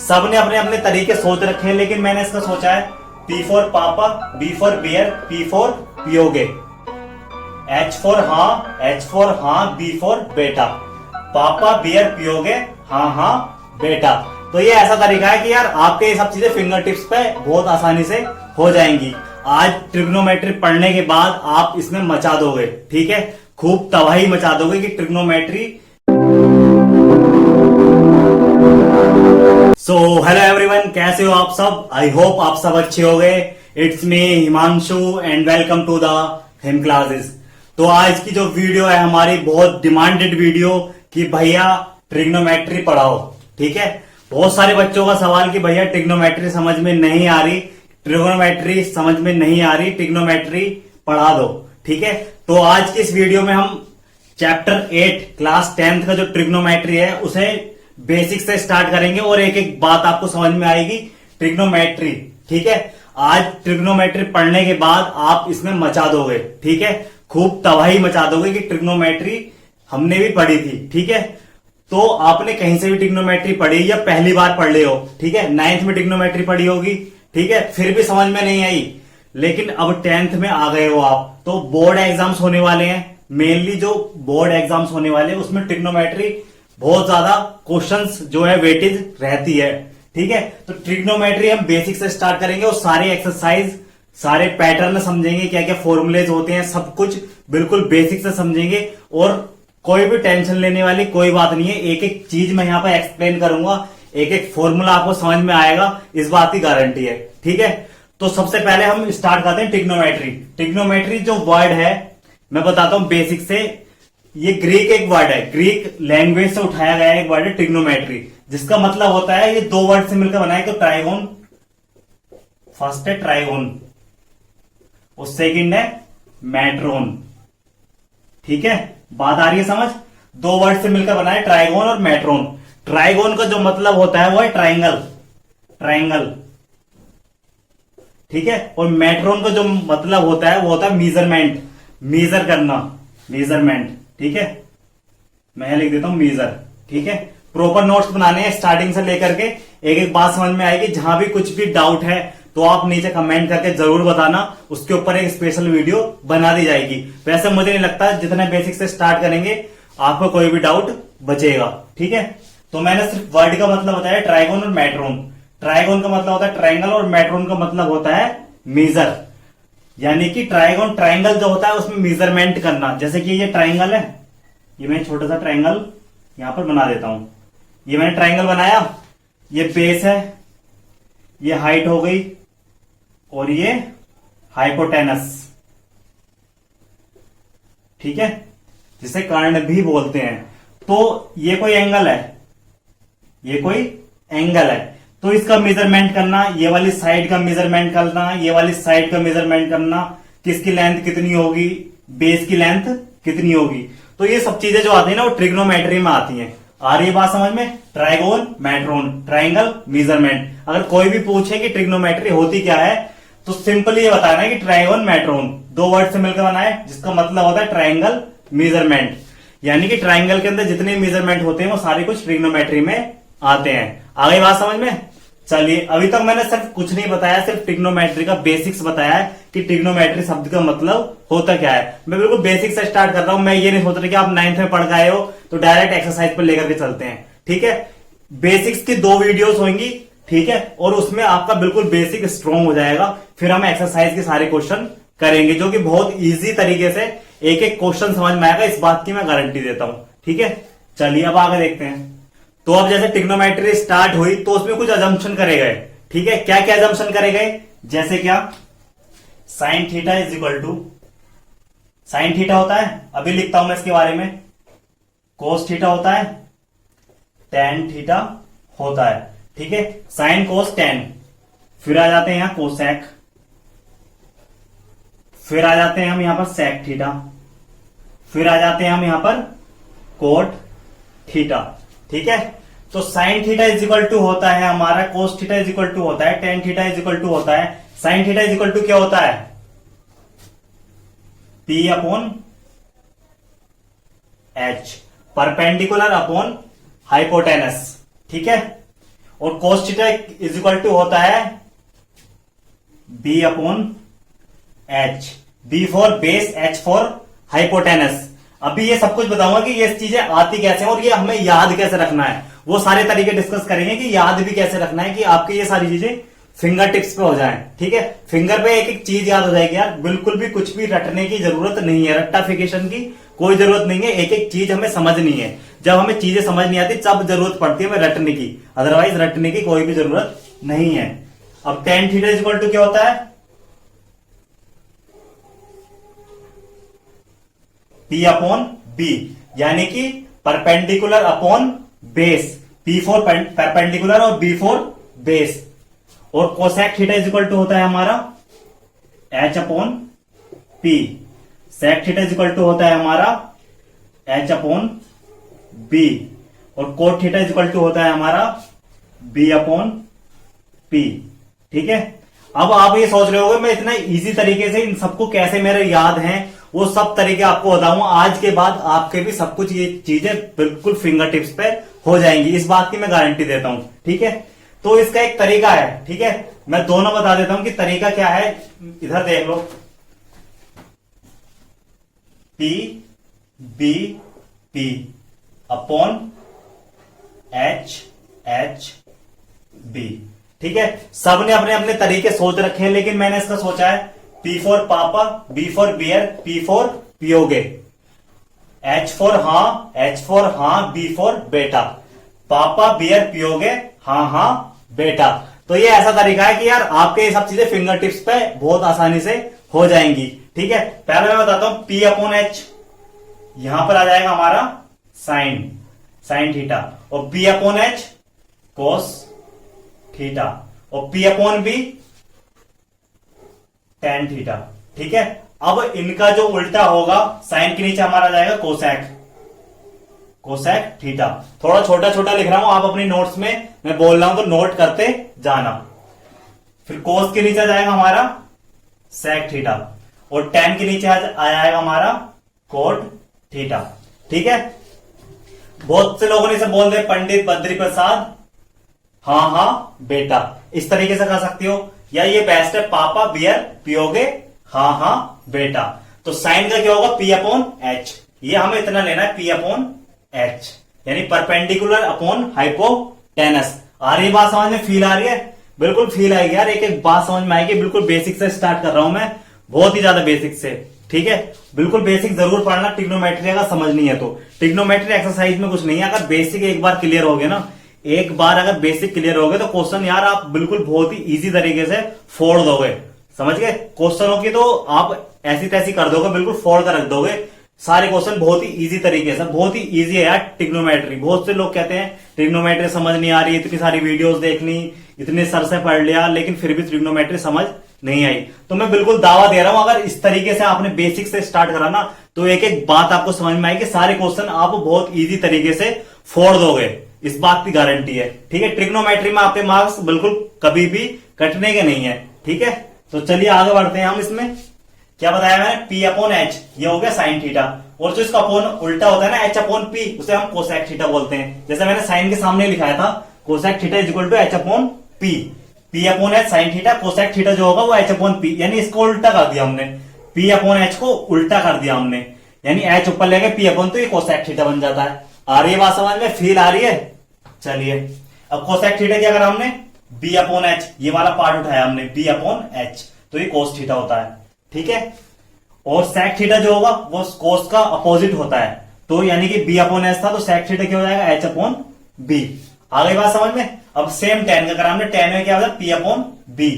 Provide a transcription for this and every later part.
सबने अपने अपने तरीके सोच रखे हैं, लेकिन मैंने इसका सोचा है P फॉर पापा, B for beer, P for पियोगे, H फॉर हाँ, B फॉर बेटा। पापा बियर पियोगे, हाँ हाँ बेटा। तो ये ऐसा तरीका है कि यार आपके ये सब चीजें फिंगर टिप्स पे बहुत आसानी से हो जाएंगी। आज ट्रिग्नोमेट्री पढ़ने के बाद आप इसमें मचा दोगे, ठीक है, खूब तबाही मचा दोगे कि ट्रिग्नोमेट्री। सो हेलो एवरीवन, कैसे हो आप सब? आई होप आप सब अच्छे हो गए। It's me Himanshu and welcome to the Him classes. तो आज की जो वीडियो है हमारी बहुत डिमांडेड वीडियो कि भैया ट्रिग्नोमेट्री पढ़ाओ, ठीक है। बहुत सारे बच्चों का सवाल कि भैया ट्रिग्नोमेट्री समझ में नहीं आ रही, ट्रिग्नोमेट्री समझ में नहीं आ रही, ट्रिग्नोमेट्री पढ़ा दो, ठीक है। तो आज की इस वीडियो में हम चैप्टर 8 क्लास 10th का जो ट्रिग्नोमेट्री है उसे बेसिक से स्टार्ट करेंगे और एक एक बात आपको समझ में आएगी ट्रिग्नोमेट्री, ठीक है। आज ट्रिग्नोमेट्री पढ़ने के बाद आप इसमें मचा दोगे, ठीक है, खूब तबाही मचा दोगे कि ट्रिग्नोमेट्री हमने भी पढ़ी थी, ठीक है। तो आपने कहीं से भी ट्रिग्नोमेट्री पढ़ी या पहली बार पढ़ ले हो, ठीक है, 9th में ट्रिग्नोमेट्री पढ़ी होगी, ठीक है, फिर भी समझ में नहीं आई, लेकिन अब 10th में आ गए हो आप, तो बोर्ड एग्जाम्स होने वाले हैं। मेनली जो बोर्ड एग्जाम्स होने वाले हैं उसमें ट्रिग्नोमेट्री बहुत ज्यादा क्वेश्चंस जो है वेटेज रहती है, ठीक है। तो ट्रिग्नोमेट्री हम बेसिक से स्टार्ट करेंगे और सारे एक्सरसाइज, सारे पैटर्न समझेंगे, क्या क्या फॉर्मूलेज होते हैं, सब कुछ बिल्कुल बेसिक से समझेंगे। और कोई भी टेंशन लेने वाली कोई बात नहीं है, एक एक चीज मैं यहां पर एक्सप्लेन करूंगा, एक एक फॉर्मूला आपको समझ में आएगा, इस बात की गारंटी है, ठीक है। तो सबसे पहले हम स्टार्ट करते हैं ट्रिग्नोमेट्री। ट्रिग्नोमेट्री जो वर्ड है मैं बताता हूं बेसिक से। ये ग्रीक एक वर्ड है, ग्रीक लैंग्वेज से उठाया गया एक वर्ड है ट्रिग्नोमेट्री, जिसका मतलब होता है, ये दो वर्ड से मिलकर बना है। तो ट्राइगोन, फर्स्ट है ट्राइगोन और सेकंड है मैट्रोन, ठीक है। बात आ रही है समझ? दो वर्ड से मिलकर बना है ट्राइगोन और मैट्रोन। ट्राइगोन का जो मतलब होता है वो है ट्राइंगल, ट्राइंगल, ठीक है। और मैट्रोन का जो मतलब होता है वो होता है मीजरमेंट, मेजर करना, मेजरमेंट, ठीक है। मैं लिख देता हूं मेजर, ठीक है। प्रॉपर नोट्स बनाने हैं स्टार्टिंग से लेकर के, एक एक बात समझ में आएगी। जहां भी कुछ भी डाउट है तो आप नीचे कमेंट करके जरूर बताना, उसके ऊपर एक स्पेशल वीडियो बना दी जाएगी। वैसे मुझे नहीं लगता जितने बेसिक से स्टार्ट करेंगे आपको कोई भी डाउट बचेगा, ठीक है। तो मैंने सिर्फ वर्ड का मतलब बताया ट्राइगोन और मैट्रोन। ट्राइगोन का मतलब होता है ट्राइंगल और मैट्रोन का मतलब होता है मेजर, यानी कि ट्राइगोन, ट्राइंगल जो होता है उसमें मेजरमेंट करना। जैसे कि ये ट्राइंगल है, ये मैं छोटा सा ट्राइंगल यहां पर बना देता हूं। ये मैंने ट्राइंगल बनाया, ये बेस है, ये हाइट हो गई और ये हाइपोटेनस, ठीक है, जिसे कर्ण भी बोलते हैं। तो ये कोई एंगल है, ये कोई एंगल है, तो इसका मेजरमेंट करना, ये वाली साइड का मेजरमेंट करना, ये वाली साइड का मेजरमेंट करना, किसकी लेंथ कितनी होगी, बेस की लेंथ कितनी होगी। तो ये सब चीजें जो आती है ना वो ट्रिग्नोमेट्री में आती हैं। आ रही है बात समझ में? Trigon, metron, triangle, measurement. अगर कोई भी पूछे कि ट्रिग्नोमेट्री होती क्या है तो सिंपली ये बताना है कि ट्राइगोन, मैट्रोन दो वर्ड से मिलकर बना है, जिसका मतलब होता है ट्राइंगल, मेजरमेंट। यानी कि ट्राइंगल के अंदर जितने मेजरमेंट होते हैं वो सारे कुछ ट्रिग्नोमेट्री में आते हैं। आ गई बात समझ में? चलिए, अभी तक मैंने सिर्फ कुछ नहीं बताया, सिर्फ ट्रिग्नोमेट्री का बेसिक्स बताया है कि ट्रिग्नोमेट्री शब्द का मतलब होता क्या है। मैं बिल्कुल बेसिक से स्टार्ट कर रहा हूं। मैं ये नहीं सोच रहा कि आप 9th में पढ़ गए हो तो डायरेक्ट एक्सरसाइज पर लेकर के चलते हैं, ठीक है। बेसिक्स की 2 वीडियोस होंगी, ठीक है, और उसमें आपका बिल्कुल बेसिक स्ट्रॉन्ग हो जाएगा। फिर हम एक्सरसाइज के सारे क्वेश्चन करेंगे जो कि बहुत ईजी तरीके से एक एक क्वेश्चन समझ में आएगा, इस बात की मैं गारंटी देता हूं, ठीक है। चलिए अब आगे देखते हैं। तो अब जैसे ट्रिग्नोमेट्री स्टार्ट हुई तो उसमें कुछ अजम्पशन करे गए, ठीक है। क्या क्या अजम्पशन करे गए? जैसे क्या? Sine theta is equal to, sine theta होता है, अभी लिखता हूं मैं इसके बारे में, कोस थीटा होता है, टेन थीटा होता है, ठीक है। साइन कोस टेन, फिर आ जाते हैं यहां कोसेक, फिर आ जाते हैं हम यहां पर सेक थीटा, फिर आ जाते हैं हम यहां पर कोट थीटा, ठीक है। तो sine theta is equal to होता है हमारा, cos theta is equal to होता है, tan theta is equal to होता है, sine theta is equal to क्या होता है? P upon H, perpendicular upon hypotenuse, ठीक है। और cos theta is equal to होता है b upon h, b for base, h for hypotenuse. अभी ये सब कुछ बताऊंगा कि ये चीजें आती कैसे हैं और ये हमें याद कैसे रखना है, वो सारे तरीके डिस्कस करेंगे कि याद भी कैसे रखना है कि आपके ये सारी चीजें फिंगर टिप्स पे हो जाएं। ठीक है, फिंगर पे एक एक चीज याद हो जाएगी यार, बिल्कुल भी कुछ भी रटने की जरूरत नहीं है, रट्टाफिकेशन की कोई जरूरत नहीं है। एक एक चीज हमें समझनी है, जब हमें चीजें समझ नहीं आती तब जरूरत पड़ती है हमें रटने की, अदरवाइज रटने की कोई भी जरूरत नहीं है। अब tan थीटा इक्वल टू क्या होता है, P अपॉन B, यानी कि perpendicular upon base, P for perpendicular और B फॉर बेस। और cosec theta is equal to होता है हमारा H upon P, sec theta is equal to होता है हमारा H अपॉन B, और cot theta is equal to होता है हमारा B अपॉन P। ठीक है, अब आप ये सोच रहे होगे मैं इतना इजी तरीके से इन सबको कैसे मेरे याद हैं, वो सब तरीके आपको बताऊंगा। आज के बाद आपके भी सब कुछ ये चीजें बिल्कुल फिंगर टिप्स पे हो जाएंगी, इस बात की मैं गारंटी देता हूं। ठीक है, तो इसका एक तरीका है, ठीक है, मैं दोनों बता देता हूं कि तरीका क्या है। इधर देख लो, P B P upon H H B। ठीक है, सबने अपने अपने तरीके सोच रखे हैं, लेकिन मैंने इसका सोचा है P फॉर पापा, B for beer, P for पियोगे, H फॉर हाँ, H फॉर हाँ, B फॉर बेटा, पापा बियर पियोगे, हाँ हाँ बेटा। तो ये ऐसा तरीका है कि यार आपके ये सब चीजें फिंगर टिप्स पे बहुत आसानी से हो जाएंगी। ठीक है, पहले मैं बताता हूं P अपॉन H, यहां पर आ जाएगा हमारा साइन थीटा, और B upon H cos theta, और P upon B tan theta. ठीक है, अब इनका जो उल्टा होगा, साइन के नीचे हमारा जाएगा कोसेक थीटा। थोड़ा छोटा छोटा लिख रहा हूं, आप अपनी नोट्स में मैं बोल रहा हूं तो नोट करते जाना। फिर कोस के नीचे जाएगा हमारा सेक थीटा, और tan के नीचे आ जाएगा हमारा कोट थीटा। ठीक है, बहुत से लोगों ने इसे बोल दे पंडित बद्री प्रसाद हाँ हाँ बेटा, इस तरीके से कर सकती हो, या ये बेस्ट है पापा बियर पियोगे हाँ हाँ बेटा। तो साइन का क्या होगा P अपॉन H, ये हमें इतना लेना है P अपॉन H, यानी परपेंडिकुलर अपॉन हाइपोटेनस। आ रही है बात समझ में, फील आ रही है, बिल्कुल फील आएगी यार, एक एक बात समझ में आएगी। बिल्कुल बेसिक से स्टार्ट कर रहा हूं मैं, बहुत ही ज्यादा बेसिक से। ठीक है, बिल्कुल बेसिक जरूर पढ़ना, ट्रिग्नोमेट्री अगर समझनी है तो। ट्रिग्नोमेट्री एक्सरसाइज में कुछ नहीं है, अगर बेसिक एक बार क्लियर हो गया ना, एक बार अगर बेसिक क्लियर हो गए तो क्वेश्चन यार आप बिल्कुल बहुत ही इजी तरीके से फोड़ दोगे। समझ गए, क्वेश्चनों की तो आप ऐसी तैसी कर दोगे, बिल्कुल फोड़ कर रख दोगे सारे क्वेश्चन बहुत ही इजी तरीके से। बहुत ही इजी है यार ट्रिग्नोमेट्री। बहुत से लोग कहते हैं ट्रिग्नोमेट्री समझ नहीं आ रही, इतनी सारी वीडियोस देख ली, इतने सर से पढ़ लिया, लेकिन फिर भी ट्रिग्नोमेट्री समझ नहीं आई। तो मैं बिल्कुल दावा दे रहा हूं, अगर इस तरीके से आपने बेसिक से स्टार्ट करा ना, तो एक एक बात आपको समझ में आएगी, सारे क्वेश्चन आप बहुत इजी तरीके से फोड़ दोगे, इस बात की गारंटी है। ठीक है, ट्रिग्नोमेट्री में आपके मार्क्स बिल्कुल कभी भी कटने के नहीं है। ठीक है, तो चलिए आगे बढ़ते हैं हम। इसमें क्या बताया मैंने, P अपॉन H, ये हो गया साइन थीटा, और जो इसका अपोन उल्टा होता है ना H अपॉन P, उसे हम कोसेक थीटा बोलते हैं। जैसे मैंने साइन के सामने लिखाया था, cosec theta is equal to H upon P, P upon H sine theta, cosec theta जो होगा वो H अपॉन P, यानी इसको उल्टा कर दिया हमने, P अपॉन H को उल्टा कर दिया हमने, यानी H ऊपर लेके P अपॉन, तो ये कोसेक थीटा बन जाता है। आ रही है बात समझ में, फील आ रही है? चलिए, अब कोसेक थीटा क्या करा हमने, B अपॉन H, ये वाला पार्ट उठाया हमने, B अपॉन H, तो ये कोस थीटा होता है। ठीक है, और सेक थीटा जो होगा वो कोस का अपोजिट होता है, तो यानी कि B अपॉन H था, तो सेक थीटा क्या हो जाएगा, H अपॉन B। आ गई बात समझ में? अब सेम tan का करा हमने, tan में क्या होता है, P upon B,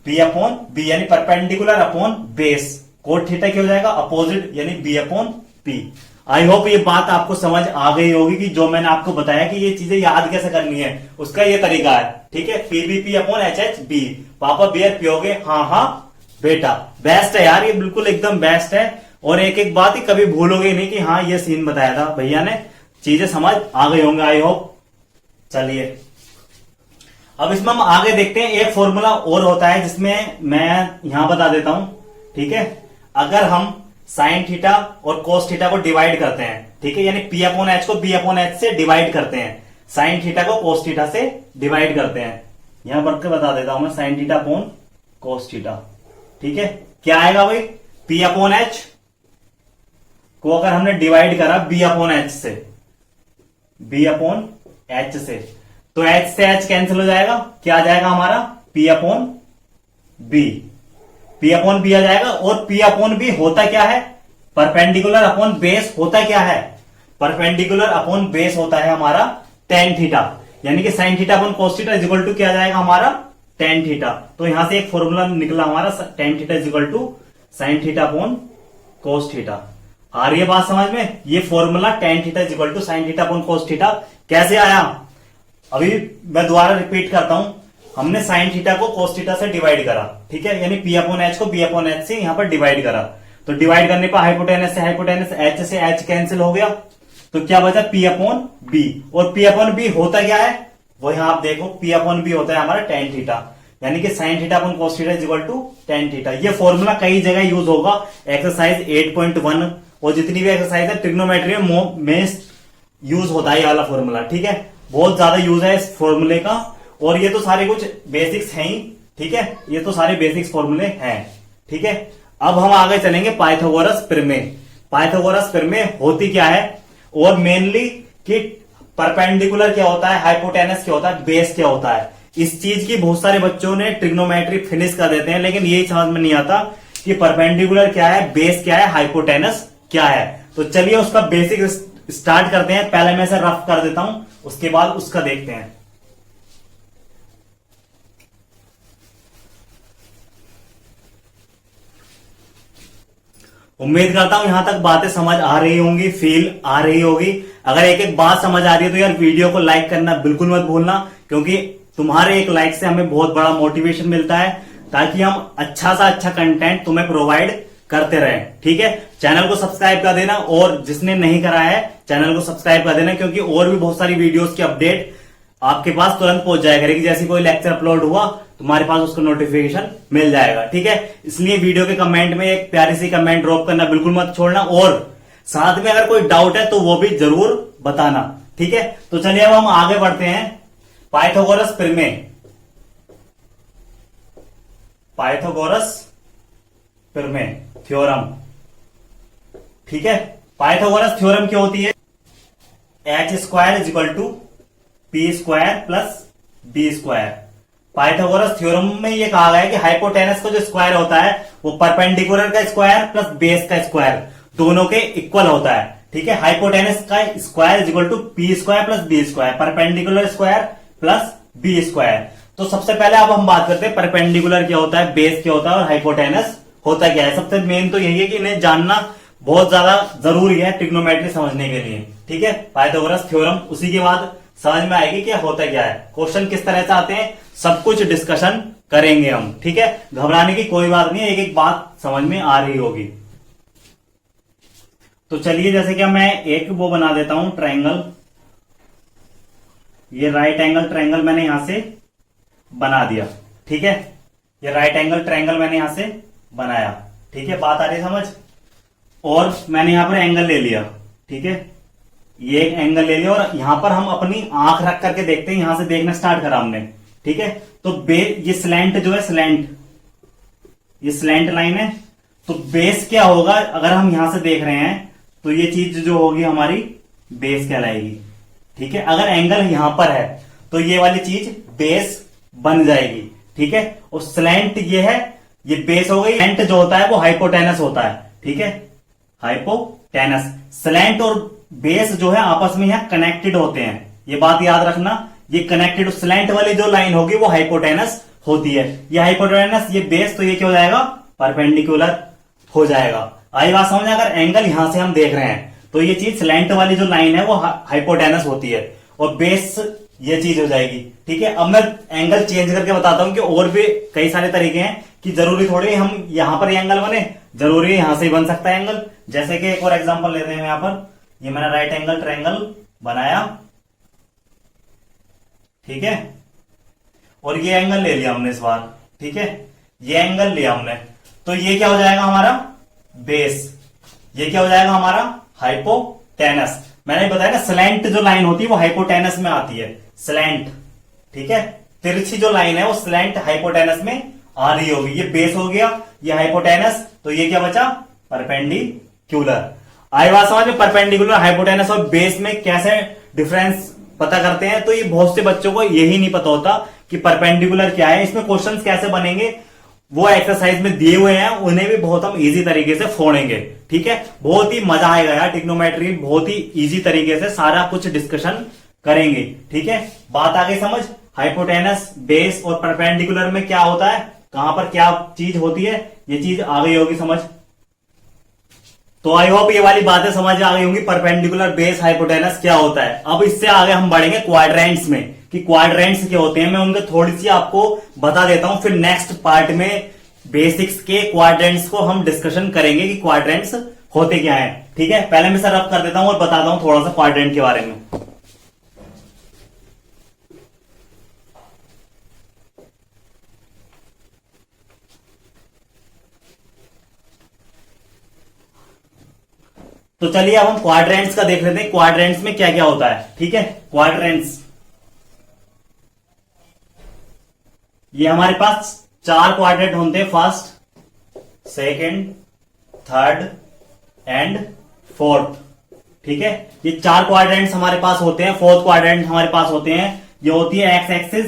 P upon B यानी perpendicular upon base, cot theta क्या हो जाएगा, अपोजिट, यानी B upon P। I hope ये बात आपको समझ आ गई होगी कि जो मैंने आपको बताया कि ये चीजें याद कैसे करनी है, उसका ये तरीका है। ठीक है, PBP अपॉन HHB, पापा बियर पियोगे, हाँ हाँ बेटा। बेस्ट है यार, ये बिल्कुल एकदम बेस्ट है, और एक एक बात ही कभी भूलोगे नहीं कि हाँ ये सीन बताया था भैया ने, चीजें समझ आ गई होंगे आई होप। चलिए, अब इसमें हम आगे देखते हैं, एक फॉर्मूला और होता है जिसमें मैं यहां बता देता हूं। ठीक है, अगर हम साइन थीटा और कोस थीटा को डिवाइड करते हैं, ठीक है, यानी P अपॉन H को B अपॉन H से डिवाइड करते हैं, साइन थीटा को कोस थीटा से डिवाइड करते हैं। यहां पर के बता देता हूं मैं, sign theta upon cos theta. ठीक है, क्या आएगा भाई, P अपॉन एच को अगर हमने डिवाइड करा B अपॉन एच से, B अपॉन एच से, तो H से H कैंसिल हो जाएगा, क्या आ जाएगा हमारा P upon B, P upon B आ जाएगा। और P अपॉन B होता क्या है, परपेंडिकुलर अपॉन बेस होता क्या है, परपेंडिकुलर अपॉन बेस होता है हमारा टेन थीटा, यानी कि sine theta upon cos theta is equal to क्या आ जाएगा हमारा टेन थीटा। तो यहां से एक फॉर्मूला निकला हमारा, tan theta is equal to sine theta upon cos theta. आ रही है बात समझ में, ये formula tan theta is equal to sine theta upon cos theta कैसे आया, अभी मैं दोबारा रिपीट करता हूं। हमने साइन थीटा को कोस थीटा से डिवाइड करा, ठीक है, यानी P अपॉन एच को B अपॉन एच से यहां पर डिवाइड करा। तो डिवाइड करने पर हाइपोटेनस से हाइपोटेनस, H से H कैंसिल हो गया, तो क्या बचा P अपॉन B। और P अपॉन B होता क्या है, वो यहां आप देखो, P अपॉन B होता है हमारा टेन थीटा, यानी कि sine theta upon cos theta is equal to tan theta. ये फॉर्मूला कई जगह यूज होगा, एक्सरसाइज 8.1 और जितनी भी एक्सरसाइज है ट्रिग्नोमेट्री में यूज होता है ये वाला फॉर्मूला। ठीक है, बहुत ज्यादा यूज है इस फॉर्मूले का, और ये तो सारे कुछ बेसिक्स हैं ही। ठीक है, ये तो सारे बेसिक्स फॉर्मूले हैं। ठीक है, अब हम आगे चलेंगे पाइथागोरस प्रमेय। पाइथागोरस प्रमेय होती क्या है, और मेनली कि परपेंडिकुलर क्या होता है, हाइपोटेनस क्या होता है, बेस क्या होता है। इस चीज की बहुत सारे बच्चों ने ट्रिग्नोमेट्री फिनिश कर देते हैं, लेकिन यही समझ में नहीं आता कि परपेंडिकुलर क्या है, बेस क्या है, हाइपोटेनस क्या है। तो चलिए उसका बेसिक स्टार्ट करते हैं। पहले मैं इसे रफ कर देता हूं, उसके बाद उसका देखते हैं। उम्मीद करता हूं यहां तक बातें समझ आ रही होंगी, फील आ रही होगी। अगर एक एक बात समझ आ रही है तो यार वीडियो को लाइक करना बिल्कुल मत भूलना, क्योंकि तुम्हारे एक लाइक से हमें बहुत बड़ा मोटिवेशन मिलता है, ताकि हम अच्छा सा अच्छा कंटेंट तुम्हें प्रोवाइड करते रहे। ठीक है, चैनल को सब्सक्राइब कर देना, और जिसने नहीं करा है चैनल को सब्सक्राइब कर देना, क्योंकि और भी बहुत सारी वीडियोस की अपडेट आपके पास तुरंत पहुंच जाया करेगी। जैसे कोई लेक्चर अपलोड हुआ तुम्हारे पास उसका नोटिफिकेशन मिल जाएगा। ठीक है, इसलिए वीडियो के कमेंट में एक प्यारी सी कमेंट ड्रॉप करना बिल्कुल मत छोड़ना, और साथ में अगर कोई डाउट है तो वो भी जरूर बताना। ठीक है, तो चलिए अब हम आगे बढ़ते हैं। पाइथागोरस प्रमेय, पाइथागोरस प्रमेय थ्योरम। ठीक है, पाइथागोरस थ्योरम क्या होती है, H square is equal to P square plus B square. Pythagoras theorem में ये कहा गया है कि हाइपोटेनस का जो स्क्वायर होता है वो परपेंडिकुलर का स्क्वायर प्लस बेस का स्क्वायर दोनों के इक्वल होता है। ठीक है, हाइपोटेनस का square is equal to P square plus B square, perpendicular square plus B square. तो सबसे पहले अब हम बात करते हैं परपेंडिकुलर क्या होता है, बेस क्या होता है, और हाइपोटेनस होता क्या है। सबसे मेन तो यही है कि इन्हें जानना बहुत ज्यादा जरूरी है ट्रिग्नोमेट्री समझने के लिए। ठीक है, पाइथागोरस थ्योरम, उसी के बाद समझ में आएगी क्या होता क्या है, क्वेश्चन किस तरह से आते हैं, सब कुछ डिस्कशन करेंगे हम। ठीक है, घबराने की कोई बात नहीं है, एक एक बात समझ में आ रही होगी। तो चलिए, जैसे कि मैं एक वो बना देता हूं ट्रायंगल, ये राइट एंगल ट्रायंगल मैंने यहां से बना दिया। ठीक है, ये राइट एंगल ट्रायंगल मैंने यहां से बनाया। ठीक है, बात आ रही समझ, और मैंने यहां पर एंगल ले लिया। ठीक है, ये एक एंगल ले लिया, और यहां पर हम अपनी आंख रख करके देखते हैं, यहां से देखना स्टार्ट करा हमने। ठीक है, तो ये स्लैंट जो है, स्लैंट, ये स्लैंट लाइन है, तो बेस क्या होगा, अगर हम यहां से देख रहे हैं तो ये चीज जो होगी हमारी बेस कहलाएगी। ठीक है, अगर एंगल यहां पर है तो ये वाली चीज बेस बन जाएगी। ठीक है, और स्लैंट ये है, ये बेस हो गई। स्लैंट जो होता है वो हाइपोटेनस होता है। ठीक है, हाइपोटेनस, स्लैंट और बेस जो है आपस में यहां कनेक्टेड होते हैं, ये बात याद रखना। ये कनेक्टेड, स्लैंट वाली जो लाइन होगी वो हाइपोटेनस होती है, ये हाइपोटेनस, ये बेस, तो ये क्या हो जाएगा, परपेंडिकुलर हो जाएगा। आई बात समझ, अगर एंगल यहां से हम देख रहे हैं तो ये चीज स्लैंट वाली जो लाइन है वो हाइपोटेनस होती है, और बेस ये चीज हो जाएगी। ठीक है, अब मैं एंगल चेंज करके बताता हूं कि और भी कई सारे तरीके हैं, कि जरूरी थोड़ी हम यहां पर एंगल बने, जरूरी यहां से ही बन सकता है एंगल। जैसे कि एक और एग्जांपल लेते हैं, यहां पर ये मैंने राइट एंगल ट्रायंगल बनाया। ठीक है, और ये एंगल ले लिया हमने इस बार। ठीक है, ये एंगल लिया हमने, तो ये क्या हो जाएगा हमारा बेस, ये क्या हो जाएगा हमारा हाइपोटेनस। मैंने बताया ना, स्लैंट जो लाइन होती है वो हाइपोटेनस में आती है, स्लैंट, ठीक है। तिरछी जो लाइन है वो स्लैंट हाइपोटेनस में आ रही होगी। ये बेस हो गया, ये हाइपोटेनस, तो ये क्या बचा, परपेंडिकुलर। आई बात समझ में, परपेंडिकुलर, हाइपोटेनस और बेस में कैसे डिफरेंस पता करते हैं। तो ये बहुत से बच्चों को यही नहीं पता होता कि परपेंडिकुलर क्या है, इसमें क्वेश्चंस कैसे बनेंगे वो एक्सरसाइज में दिए हुए हैं, उन्हें भी बहुत हम इजी तरीके से फोड़ेंगे, ठीक है। बहुत ही मजा आएगा यार, ट्रिग्नोमेट्री बहुत ही इजी तरीके से सारा कुछ डिस्कशन करेंगे, ठीक है। बात आगे समझ, हाइपोटेनस, बेस और परपेंडिकुलर में क्या होता है, कहां पर क्या चीज होती है, ये चीज आ गई होगी समझ। तो आई होप ये वाली बातें समझ आ गई होंगी, परपेंडिकुलर, बेस, हाइपोटेनस क्या होता है। अब इससे आगे हम बढ़ेंगे क्वाड्रेंट्स में, कि क्वाड्रेंट्स क्या होते हैं, मैं उनके थोड़ी सी आपको बता देता हूं, फिर नेक्स्ट पार्ट में बेसिक्स के क्वाड्रेंट्स को हम डिस्कशन करेंगे कि क्वाड्रेंट्स होते क्या है, ठीक है। पहले मैं सर रब कर देता हूं और बताता हूं थोड़ा सा क्वाड्रेंट के बारे में। तो चलिए अब हम क्वाड्रेंट्स का देख लेते हैं, क्वाड्रेंट्स में क्या क्या होता है, ठीक है। क्वाड्रेंट्स, ये हमारे पास 4 क्वाड्रेंट होते हैं, first, second, third and fourth, ठीक है। ये 4 क्वाड्रेंट्स हमारे पास होते हैं। फोर्थ क्वाड्रेंट हमारे पास होते हैं, ये होती है एक्स एक्सिस,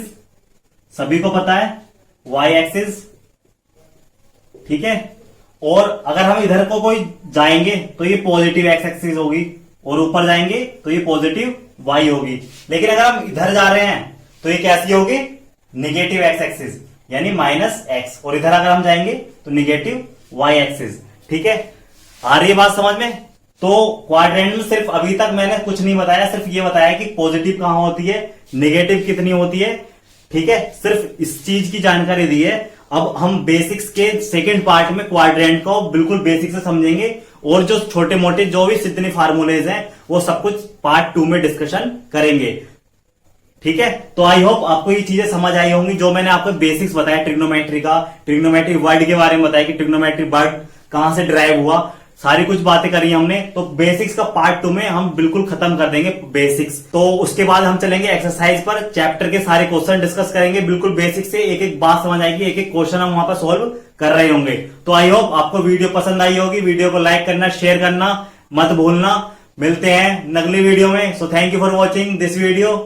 सभी को पता है, वाई एक्सिस, ठीक है। और अगर हम इधर को कोई जाएंगे तो ये पॉजिटिव एक्स एक्सिस होगी, और ऊपर जाएंगे तो ये पॉजिटिव वाई होगी। लेकिन अगर हम इधर जा रहे हैं तो ये कैसी होगी, निगेटिव एक्स एक्सिस, यानी माइनस एक्स, और इधर अगर हम जाएंगे तो निगेटिव वाई एक्सिस, ठीक है। आ रही है बात समझ में। तो क्वाड्रेंट में सिर्फ अभी तक मैंने कुछ नहीं बताया, सिर्फ ये बताया कि पॉजिटिव कहां होती है, निगेटिव कितनी होती है, ठीक है। सिर्फ इस चीज की जानकारी दी है। अब हम बेसिक्स के सेकंड पार्ट में क्वाड्रेंट को बिल्कुल बेसिक से समझेंगे, और जो छोटे मोटे जो भी जितने फार्मूलेज हैं वो सब कुछ पार्ट 2 में डिस्कशन करेंगे, ठीक है। तो आई होप आपको ये चीजें समझ आई होंगी, जो मैंने आपको बेसिक्स बताया ट्रिग्नोमेट्री का, ट्रिग्नोमेट्री वर्ड के बारे में बताया कि ट्रिग्नोमेट्री वर्ड कहां से ड्राइव हुआ, सारी कुछ बातें करी हमने। तो बेसिक्स का पार्ट 2 में हम बिल्कुल खत्म कर देंगे बेसिक्स। तो उसके बाद हम चलेंगे एक्सरसाइज पर, चैप्टर के सारे क्वेश्चन डिस्कस करेंगे, बिल्कुल बेसिक से एक एक बात समझ आएगी, एक एक क्वेश्चन हम वहां पर सोल्व कर रहे होंगे। तो आई होप आपको वीडियो पसंद आई होगी, वीडियो को लाइक करना, शेयर करना मत भूलना। मिलते हैं अगली वीडियो में। So thank you for watching this video.